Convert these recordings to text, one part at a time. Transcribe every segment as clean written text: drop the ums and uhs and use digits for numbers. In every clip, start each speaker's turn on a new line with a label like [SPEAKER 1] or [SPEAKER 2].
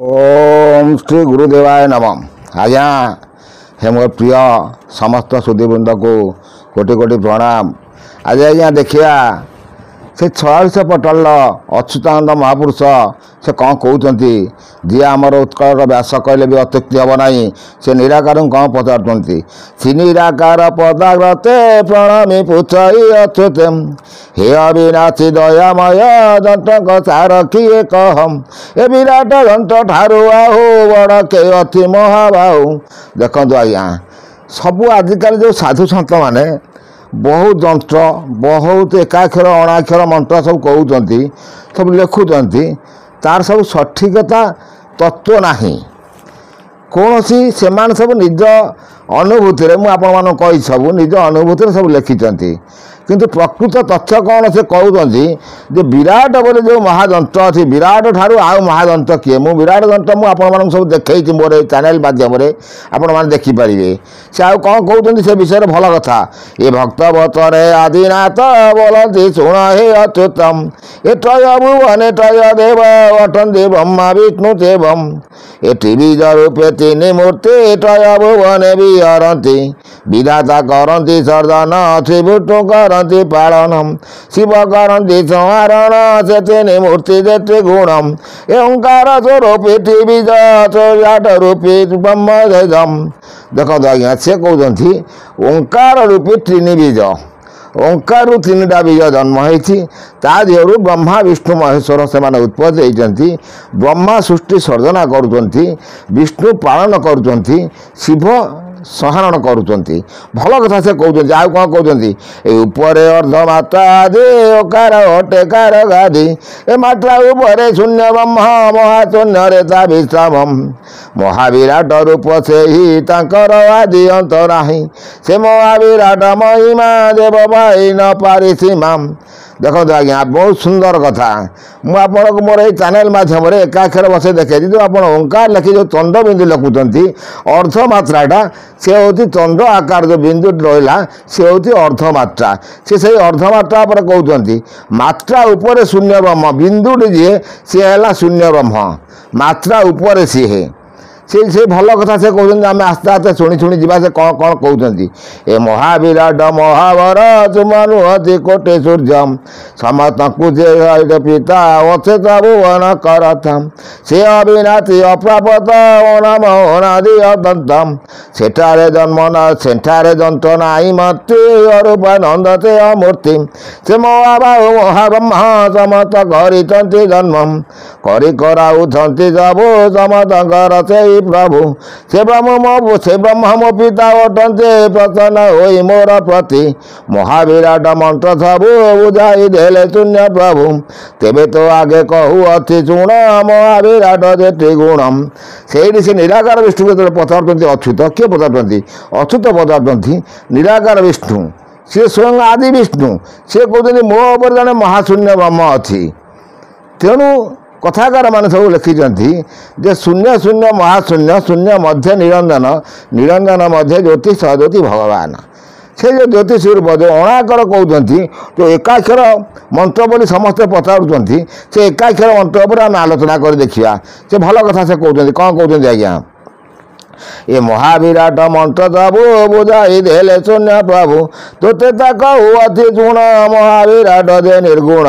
[SPEAKER 1] ओम श्री गुरुदेवाय नमः। आज्ञा हे मोर प्रिय समस्त सुधीवृंद को कोटि कोटि प्रणाम। आज आज्ञा देखिया से 46 पटल अच्युतानंद महापुरुष से कौन कहते जी आमर उत्कल व्यास कहले भी अत्युक्ति हम ना से निराकार कौन पचारुंट सी निराकार पदाग्रते प्रणमी पुछई अच्युत हे अविनाशी दयामय दंतक सार किए कहम ए विराट दंत ठारू आहु बड़ के अति महाबाहु। देखो आज्ञा सबू आजिकल जो साधु सत मैंने बहुत जंत्र बहुत एकाक्षर अणाक्षर मंत्र सब कहते सब लिखुंट तार सब सठिकता तत्व नहीं कौन सी से सब निज अनुभूति मुझे सब निज अनुभूति सब लिखिं किंतु प्रकृत तथ्य कौन से कहते जे विराट बोले जो महाजंत्र अच्छी विराट ठारू आउ महाजंत्र किए मु विराट जंत्र मुझे सब देखी मोर चैनल माध्यम आपण मैंने देखिपारे से आउ कौन कहते से विषय भल कथा ये भक्त बतरे आदिनाथ बोलती शुण हे अच्युतम ए त्रय भुवन त्रय देव अटंती ब्रह्मा विष्णु देवम एटी बीज रूपे तीन मूर्ति त्रय भुवन विहरती विधाता करती सर्जन श्रीविष्णु करती पालनम शिव करती संहारण से तीन मूर्ति जेते गुणम ओंकार स्वरूपी बीज विराट रूपी ब्रह्म तेजम। देखो आज्ञा से कहते ओंकार रूपी तीन बीज ओंकार तीन टा बीज जन्म होती देहर ब्रह्मा विष्णु महेश्वर से उत्पत्ति होती ब्रह्मा सृष्टि सर्जना करुँच विष्णु पालन करुँच शिव संहारण करुँच भल कथा से कहते आउ कौन कहते उपरे अर्ध मात्रा आदि ओकार अटेकार गादि ए मात्रा उपरे शून्य ब्रह्म महाशून्य रेता विश्राम महाविराट रूप से ही तांकर आदि अंत नाही से महाविराट महिमा देव भाई न पारि सीमा। देखो आज्ञा बहुत सुंदर कथा मुझे मोर ये चैनल मध्यम एकाक्षर बसे देखे जो आप ओंकार लिखि जो चंद्र बिंदु लिखुंट अर्धमात्राटा से हूँ चंद्र आकार जो बिंदु रहा सी हूँ अर्धमात्रा से अर्धमात्रा पर कहते मात्रा उपर शून्य ब्रह्म बिंदुटी जी सी है शून्य ब्रह्म मात्रा उपर सी है से भल कथा से कहते आम आस्ते आस्ते शुणी शुणी जा से कौन कौन कहते ए महाविराट महावर तुमनुहति कोटि सूर्य समस्त जे पिता अचेत भुवन करता से अविनाशी अप्रापत ओनाम अनादि अदंतम सेठारे जन्म सेठारे जंत नाई मृत्यु अरूपानंदते अमूर्ति से महाबाहु महाब्रह्म समस्त करितंति जन्म करी कराउथंति सबु समस्तकर से प्रभु से ब्रह्म मो पिता अटंते प्रसन्न होई मोर प्रति महाविराट मंत्र सबु बुझाई देले शून्य प्रभु तेबे तो आगे कहू अति शुण महाविराट जेति गुणम से निराकार विष्णु जो पचारुंट अच्युत किए पचारुंट अच्युत पचारुंट निराकार विष्णु सी स्वयं आदि विष्णु सी कहते मो उपर जड़े महाशून्य ब्रह्म अच्छी तेणु कथाकार मान सब लिखिं जे शून्य शून्य महाशून्य शून्य मध्य निरंजन निरंजन मध्य ज्योति सज्योति भगवान से जो ज्योतिष रूप जो अणाकर कहते जो एकाक्षर मंत्र बोली समस्ते पचारुंट से एकाक्षर मंत्र पर आम आलोचना कर देखा से भल कथा से कहते कौन कहते आज्ञा ये महाविराट मंत्र सबु बुझाई देले शून्य प्रभु तोते कहू अति शुण महाविराट जे निर्गुण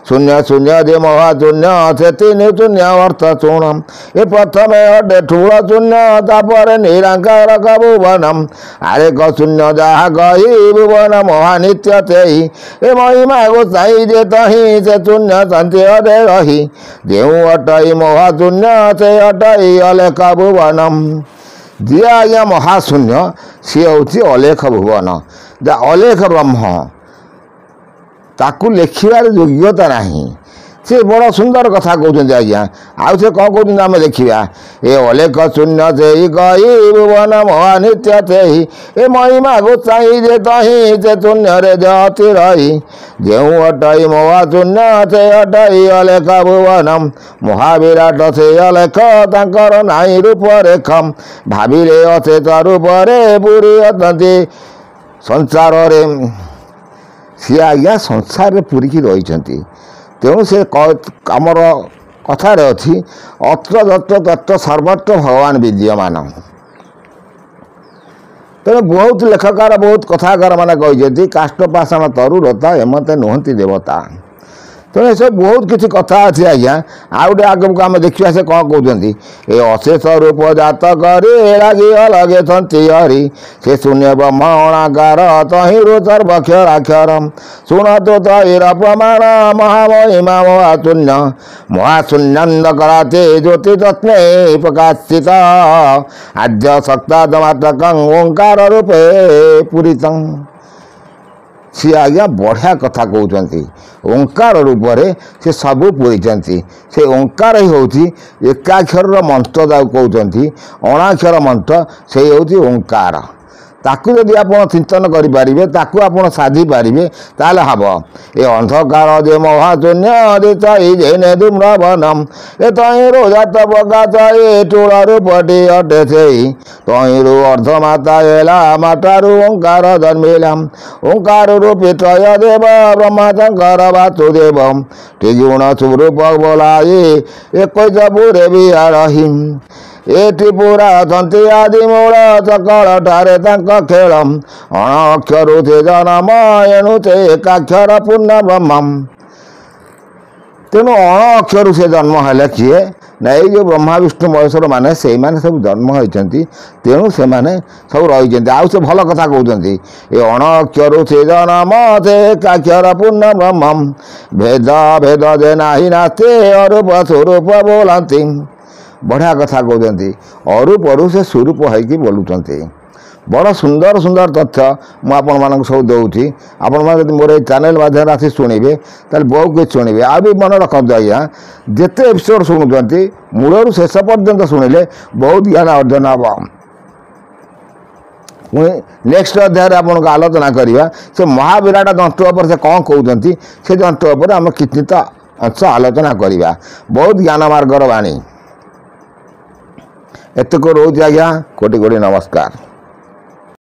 [SPEAKER 1] शून्य शून्य जे महाशून्य से तीन शून्य अर्थ शुण ये प्रथम अटे ठूल शून्य तापर निराकार भुवनम आरे क शून्य जहा कही भुवन महानित्य तेहि ए महिमा गोसाई जे तही से शून्य शांति अटे रही जेऊ अटई महाशून्य से अटई अलेख भुवनम जी आज्ञा महाशून्य सी हूँ अलेख भुवन जा अलेख ब्रह्म ताकू लिखार योग्यता नहीं से बड़ सुंदर कथा कहते आज्ञा आउ से कौन कहते आम देखा ये अलेख शून्य से कही भुवन महानित्य से ए महिमा गोसाई जे तही से शून्य रे जति रही जेऊ अटई महाशून्य से अटई अलेख भुवनम महाविराट से अलेख तांकर नाई रूप रेखम भाविले अचेत रूप रे पूरी अटंती संसार सी आज्ञा संसार पूरी रही तेणु से आमर କଥାରେ ଅଛି ଅତ୍ର ଯତ୍ର ତତ୍ର ସର୍ବତ୍ର ଭଗବାନ ବିଦ୍ୟମାନ। ତେଣୁ ବହୁତ ଲେଖକାର ବହୁତ କଥାକାର ମାନେ କହିଛନ୍ତି କାଷ୍ଟ ପାଷାଣ ତରୁ ରତା ଏମତେ ନୁହନ୍ତି ଦେବତା। ତେଣୁ ଏସବୁ ବହୁତ କିଛି କଥା ଅଛି ଆଜ୍ଞା। ଆଉ ଗୋଟେ ଆଗକୁ ଆମେ ଦେଖିବା ସେ କ'ଣ କହୁଛନ୍ତି, ଏ ଅଶେଷ ରୂପ ଜାତ କରି ଲାଗି ଲଗେଛନ୍ତି ହରି ସେ ଶୂନ୍ୟ ବ୍ରହ୍ମ ଅଣାକାର ତହିଁରୁ ସର୍ବକ୍ଷରାକ୍ଷର ଶୁଣତୁ ତହିର ପ୍ରମାଣ ମହାମହିମା ମହାଶୂନ୍ୟ ମହାଶୂନ୍ୟାନ୍ଦ କରାତେ ଜ୍ୟୋତି ତତ୍ମେ ପ୍ରକାଶିତ ଆଦ୍ୟ ସକ୍ତାଦମାତ୍ରକଂ ଓଙ୍କାର ରୂପେ ପୂରିତଂ। ସିଏ ଆଜ୍ଞା ବଢ଼ିଆ କଥା କହୁଛନ୍ତି। ଓଙ୍କାର ରୂପରେ ସେ ସବୁ ପୂରିଛନ୍ତି। ସେ ଓଙ୍କାର ହିଁ ହେଉଛି ଏକାକ୍ଷରର ମନ୍ତ୍ର ଯାକୁ କହୁଛନ୍ତି, ଅଣାକ୍ଷର ମନ୍ତ୍ର ସେଇ ହେଉଛି ଓଙ୍କାର। ତାକୁ ଯଦି ଆପଣ ଚିନ୍ତନ କରିପାରିବେ, ତାକୁ ଆପଣ ସାଧିପାରିବେ, ତାହେଲେ ହେବ। ଏ ଅନ୍ଧକାର ଯେ ମହାଶୂନ୍ୟ ଦିନେ ଧୂମ୍ରବନମ୍ ଏ ତହିଁରୁ ଜାତ ପ୍ରକାଶ ଏ ଚୂଳ ରୂପଟି ଅଟେ ସେଇ ତହିଁରୁ ଅର୍ଦ୍ଧମାତା ହେଲା ମାତାରୁ ଓଙ୍କାର ଜନ୍ମିଲା ଓଙ୍କାର ରୂପୀ ତ୍ରୟ ଦେବ ବ୍ରହ୍ମା ଶଙ୍କର ବାସୁଦେବ ତ୍ରିଗୁଣ ସ୍ୱରୂପ ବୋଲାଇ 21 ପୁରେ ବିହାରହି ଏଠି ପୁରା ଅଛନ୍ତି ଆଦି ମୂଳ ସକଳଠାରେ ତାଙ୍କ ଖେଳ ଅଣ ଅକ୍ଷରୁ ସେ ଜନମ ଏଣୁ ସେ ଏକାକ୍ଷର ପୂର୍ଣ୍ଣ ବ୍ରହ୍ମ। ତେଣୁ ଅଣ ଅକ୍ଷରୁ ସେ ଜନ୍ମ ହେଲେ କିଏ ନା ଏଇ ଯେଉଁ ବ୍ରହ୍ମା ବିଷ୍ଣୁ ମହେଶ୍ୱର ମାନେ ସେଇମାନେ ସବୁ ଜନ୍ମ ହୋଇଛନ୍ତି। ତେଣୁ ସେମାନେ ସବୁ ରହିଛନ୍ତି। ଆଉ ସେ ଭଲ କଥା କହୁଛନ୍ତି, ଏ ଅଣ ଅକ୍ଷରୁ ସେ ଜନମ ସେ ଏକାକ୍ଷର ପୂର୍ଣ୍ଣ ବ୍ରହ୍ମ ଭେଦ ଭେଦ ଯେ ନାହିଁ ନାସ୍ତେ ଅରୂପ ସ୍ୱରୂପ ବୋଲନ୍ତି। ବଢ଼ିଆ କଥା କହୁଛନ୍ତି। ଅରୂପରୁ ସେ ସ୍ୱରୂପ ହେଇକି ବୋଲୁଛନ୍ତି। ବଡ଼ ସୁନ୍ଦର ସୁନ୍ଦର ତଥ୍ୟ ମୁଁ ଆପଣମାନଙ୍କୁ ସବୁ ଦେଉଛି। ଆପଣମାନେ ଯଦି ମୋର ଏଇ ଚ୍ୟାନେଲ୍ ମାଧ୍ୟମରେ ଆସି ଶୁଣିବେ ତାହେଲେ ବହୁତ କିଛି ଶୁଣିବେ। ଆଉ ବି ମନେ ରଖନ୍ତୁ ଆଜ୍ଞା, ଯେତେ ଏପିସୋଡ଼ ଶୁଣୁଛନ୍ତି ମୂଳରୁ ଶେଷ ପର୍ଯ୍ୟନ୍ତ ଶୁଣିଲେ ବହୁତ ଜ୍ଞାନ ଅର୍ଜନ ହେବ। ପୁଣି ନେକ୍ସଟ ଅଧ୍ୟାୟରେ ଆପଣଙ୍କୁ ଆଲୋଚନା କରିବା ସେ ମହାବିରାଟ ଯନ୍ତ୍ର ଉପରେ ସେ କ'ଣ କହୁଛନ୍ତି, ସେ ଯନ୍ତ୍ର ଉପରେ ଆମେ କିଛିତ ଅଂଶ ଆଲୋଚନା କରିବା। ବହୁତ ଜ୍ଞାନ ମାର୍ଗର ବାଣୀ। ଏତକ ରହୁଛି ଆଜ୍ଞା। କୋଟି କୋଟି ନମସ୍କାର।